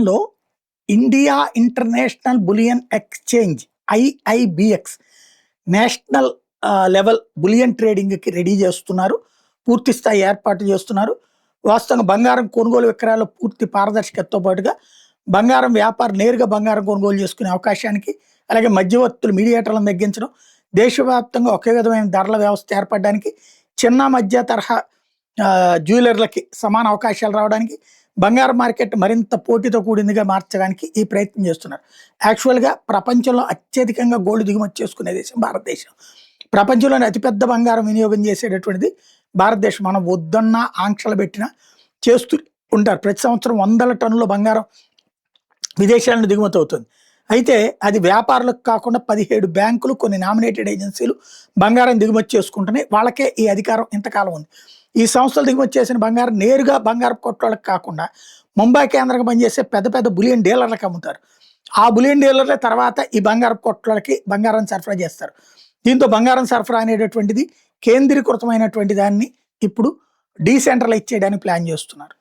గతంలో India International bullion exchange IIBX national level bullion ట్రేడింగ్కి ready చేస్తున్నారు. పూర్తి స్థాయి ఏర్పాటు చేస్తున్నారు. వాస్తవంగా బంగారం కొనుగోలు విక్రయాల్లో పూర్తి పారదర్శకతతో పాటుగా బంగారం వ్యాపారం నేరుగా బంగారం కొనుగోలు చేసుకునే అవకాశానికి, అలాగే మధ్యవర్తులు మీడియేటర్లను తగ్గించడం, దేశవ్యాప్తంగా ఒకే విధమైన ధరల వ్యవస్థ ఏర్పడడానికి, చిన్న మధ్య తరహా జ్యువెలర్లకి సమాన అవకాశాలు రావడానికి, బంగారం మార్కెట్ మరింత పోటీతో కూడిందిగా మార్చడానికి ఈ ప్రయత్నం చేస్తున్నారు. యాక్చువల్గా ప్రపంచంలో అత్యధికంగా గోల్డ్ దిగుమతి చేసుకునే దేశం భారతదేశం. ప్రపంచంలోని అతిపెద్ద బంగారం వినియోగం చేసేటటువంటిది భారతదేశం. మనం వద్దన్నా ఆంక్షలు పెట్టినా చేస్తూ ఉంటారు. ప్రతి సంవత్సరం వందల టన్నుల బంగారం విదేశాల నుండి దిగుమతి అవుతుంది. అయితే అది వ్యాపారులకు కాకుండా 17 బ్యాంకులు, కొన్ని నామినేటెడ్ ఏజెన్సీలు బంగారం దిగుమతి చేసుకుంటున్నాయి. వాళ్ళకే ఈ అధికారం ఇంతకాలం ఉంది. ఈ సంస్థలు దిగుమతి చేసిన బంగారం నేరుగా బంగారపు కొట్లోళ్ళకి కాకుండా ముంబై కేంద్రంగా పనిచేసే పెద్ద పెద్ద బులియన్ డీలర్లకు అమ్ముతారు. ఆ బులియన్ డీలర్లే తర్వాత ఈ బంగారపు కొట్లోళ్ళకి బంగారం సరఫరా చేస్తారు. దీంతో బంగారం సరఫరా అనేటటువంటిది కేంద్రీకృతమైనటువంటి దాన్ని ఇప్పుడు డీసెంట్రలైజ్ చేయడానికి ప్లాన్ చేస్తున్నారు.